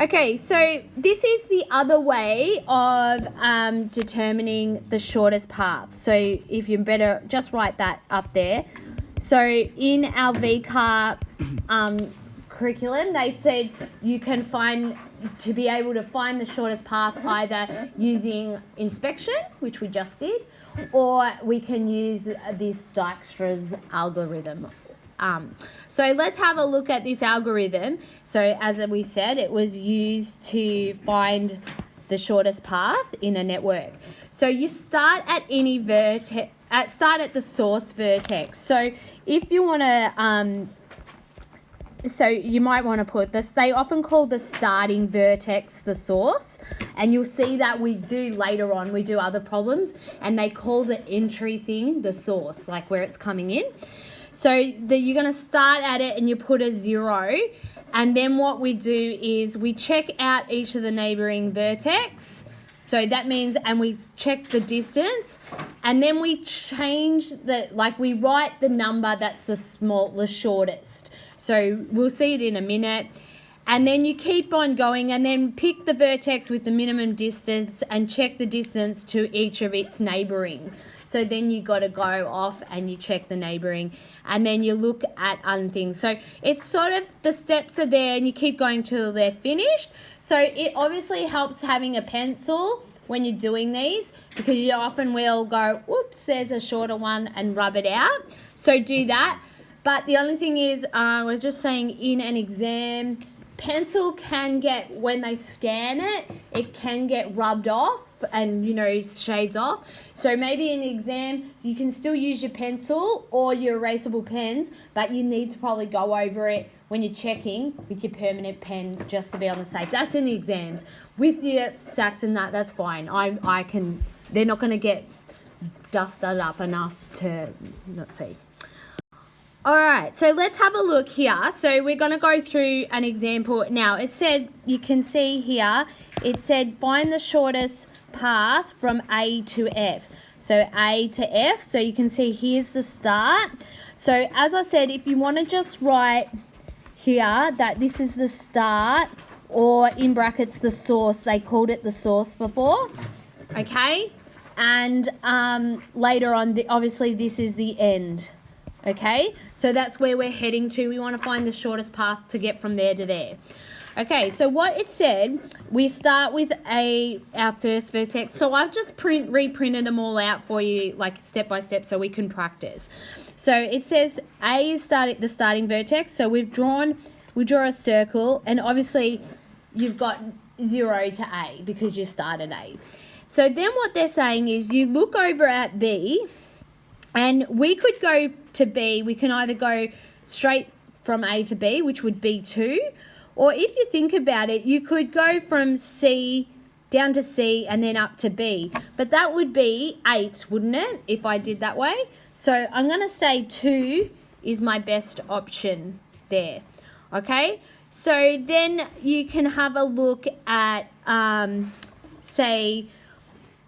Okay, so this is the other way of determining the shortest path. So if you better just write that up there. So in our VCAR curriculum, they said you can to be able to find the shortest path either using inspection, which we just did, or we can use this Dijkstra's algorithm. So let's have a look at this algorithm. So as we said, it was used to find the shortest path in a network. So you start at any vertex, start at the source vertex. So if you want to, so you might want to put this, they often call the starting vertex the source, and you'll see that we do later on, we do other problems, and they call the entry thing the source, like where it's coming in. So you're going to start at it and you put a 0, and then what we do is we check out each of the neighbouring vertex. So that means, and we check the distance, and then we change we write the number that's the shortest. So we'll see it in a minute. And then you keep on going and then pick the vertex with the minimum distance and check the distance to each of its neighbouring. So then you got to go off and you check the neighbouring, and then you look at other things. So it's sort of, the steps are there and you keep going till they're finished. So it obviously helps having a pencil when you're doing these, because you often will go, whoops, there's a shorter one, and rub it out. So do that. But the only thing is, I was just saying, in an exam, pencil can get, when they scan it, it can get rubbed off and, shades off. So maybe in the exam, you can still use your pencil or your erasable pens, but you need to probably go over it when you're checking with your permanent pen, just to be on the safe. That's in the exams. With your sacks and that's fine. I can, they're not going to get dusted up enough to not see. All right, so let's have a look here. So we're going to go through an example. Now, it said, you can see here, it said find the shortest path from A to F. So A to F, so you can see here's the start. So as I said, if you want to just write here that this is the start, or in brackets the source, they called it the source before, okay? And later on, obviously this is the end. Okay, so that's where we're heading to. We want to find the shortest path to get from there to there. Okay, so what it said, we start with our first vertex. So I've just reprinted them all out for you, like step by step, so we can practice. So it says A is the starting vertex. So we draw a circle, and obviously you've got 0 to A because you started A. So then what they're saying is you look over at B, and we could go to B. We can either go straight from A to B, which would be 2, or if you think about it, you could go from C down to C and then up to B. But that would be 8, wouldn't it, if I did that way? So I'm going to say 2 is my best option there. Okay, so then you can have a look at, say,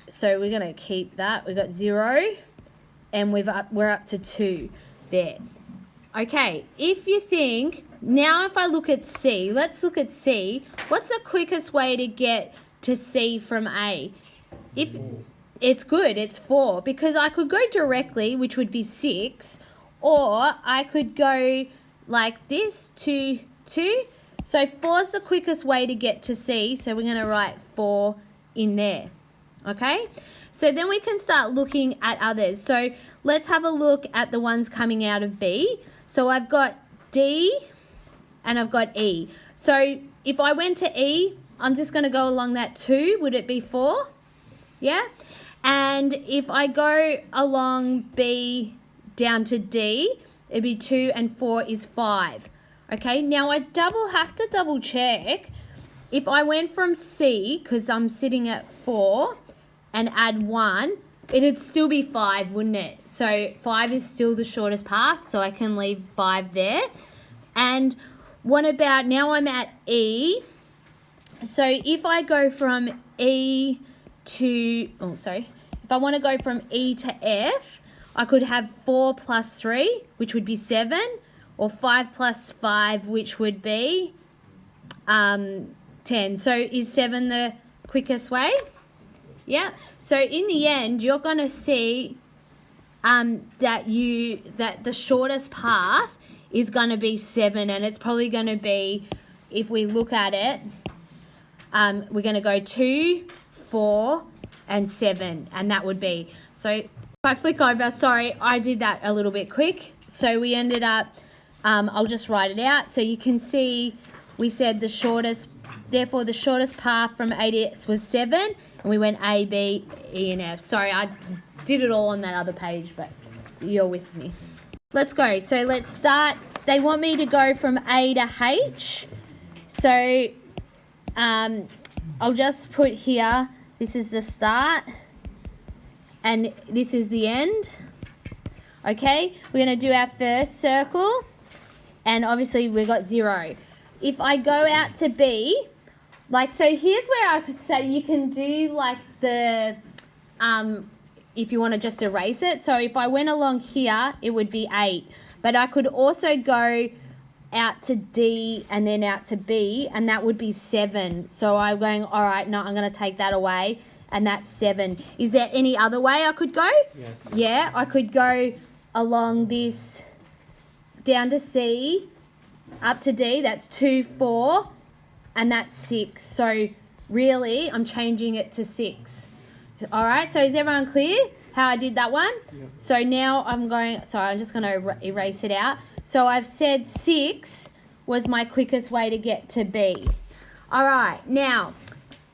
so we're going to keep that. We've got 0. And we're up to 2 there. Okay, if you think, now if I look at C, let's look at C. What's the quickest way to get to C from A? If it's good, it's 4, because I could go directly, which would be 6, or I could go like this to 2. So 4 is the quickest way to get to C, so we're going to write 4 in there. Okay? So then we can start looking at others. So let's have a look at the ones coming out of B. So I've got D and I've got E. So if I went to E, I'm just going to go along that 2. Would it be 4? Yeah? And if I go along B down to D, it'd be 2 and 4 is 5. Okay, now I have to double check. If I went from C, because I'm sitting at 4, and add 1, it'd still be 5, wouldn't it? So 5 is still the shortest path, so I can leave 5 there. And what about, now I'm at E. So if I go from E to, if I want to go from E to F, I could have 4 plus 3, which would be 7, or 5 plus 5, which would be 10. So is 7 the quickest way? Yeah. So in the end, you're going to see that the shortest path is going to be 7, and it's probably going to be, if we look at it, we're going to go 2, 4, and 7, and that would be, so if I flick over, sorry, I did that a little bit quick. So we ended up, I'll just write it out. So you can see we said the shortest, therefore the shortest path from A to S was 7, and we went A, B, E, and F. Sorry, I did it all on that other page, but you're with me. Let's go. So let's start. They want me to go from A to H. So I'll just put here, this is the start, and this is the end. Okay, we're going to do our first circle, and obviously we got 0. If I go out to B, like, so here's where I could say you can do like the, if you want to just erase it. So if I went along here, it would be 8. But I could also go out to D and then out to B, and that would be 7. So I'm going, all right, no, I'm going to take that away, and that's 7. Is there any other way I could go? Yes. Yeah, I could go along this down to C, up to D, that's 2, 4, and that's 6. So really, I'm changing it to 6. All right, so is everyone clear how I did that one? Yep. So now I'm going, sorry, I'm just going to erase it out. So I've said 6 was my quickest way to get to B. All right, now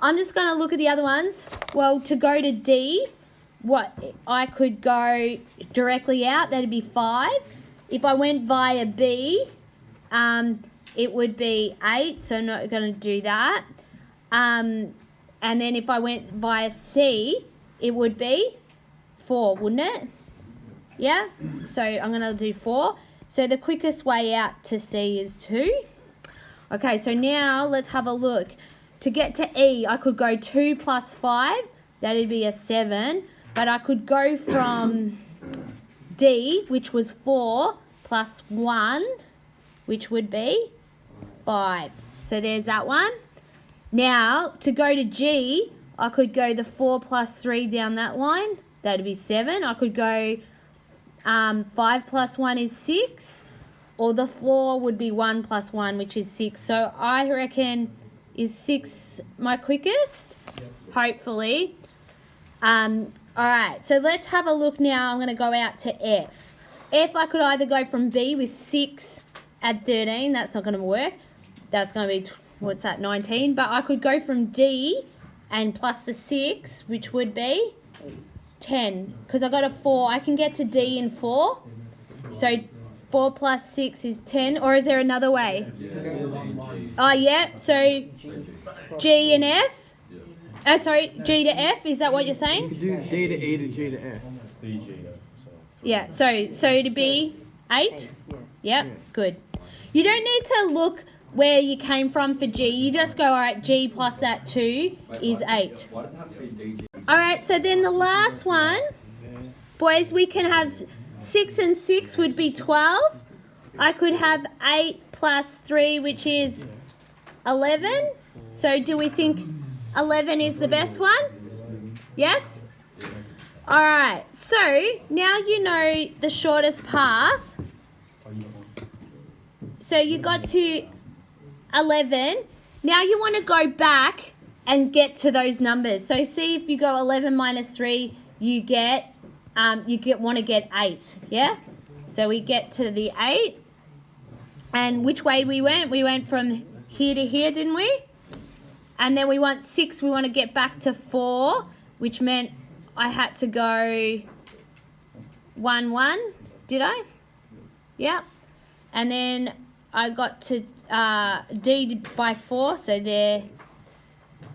I'm just going to look at the other ones. Well, to go to D, what I could go directly out, that'd be 5. If I went via B, it would be 8, so I'm not going to do that. And then if I went via C, it would be 4, wouldn't it? Yeah? So I'm going to do 4. So the quickest way out to C is 2. Okay, so now let's have a look. To get to E, I could go 2 plus 5. That'd be a 7. But I could go from D, which was 4, plus 1, which would be 5. So there's that one. Now, to go to G, I could go the 4 plus 3 down that line. That would be 7. I could go 5 plus 1 is 6. Or the 4 would be 1 plus 1, which is 6. So I reckon, is 6 my quickest? Yep. Hopefully. All right, so let's have a look now. I'm going to go out to F. F, I could either go from B with 6 at 13. That's not going to work. That's going to be, what's that, 19. But I could go from D and plus the 6, which would be 10. Because I got a 4. I can get to D in 4. So 4 plus 6 is 10. Or is there another way? Oh, yeah. So G and F. Sorry, G to F. Is that what you're saying? You could do D to E to G to F. Yeah. So to be 8. Yep. Good. You don't need to look where you came from for G. You just go, all right, G plus that 2 is 8. Why does it have to be DG? All right, so then the last one, boys, we can have 6 and 6 would be 12. I could have 8 plus 3, which is 11. So do we think 11 is the best one? Yes? All right, so now you know the shortest path. So you got to 11. Now you want to go back and get to those numbers. So see, if you go 11 minus 3, you want to get 8. Yeah. So we get to the 8. And which way we went? We went from here to here, didn't we? And then we want 6. We want to get back to 4, which meant I had to go 1, 1. Did I? Yeah. And then I got to D by 4, so there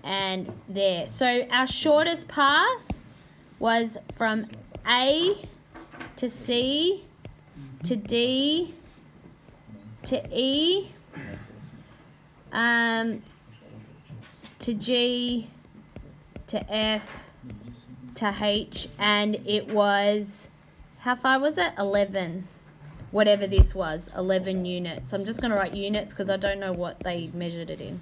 and there. So our shortest path was from A to C to D to E to G to F to H, and it was, how far was it? 11. Whatever this was, 11 units. I'm just going to write units because I don't know what they measured it in.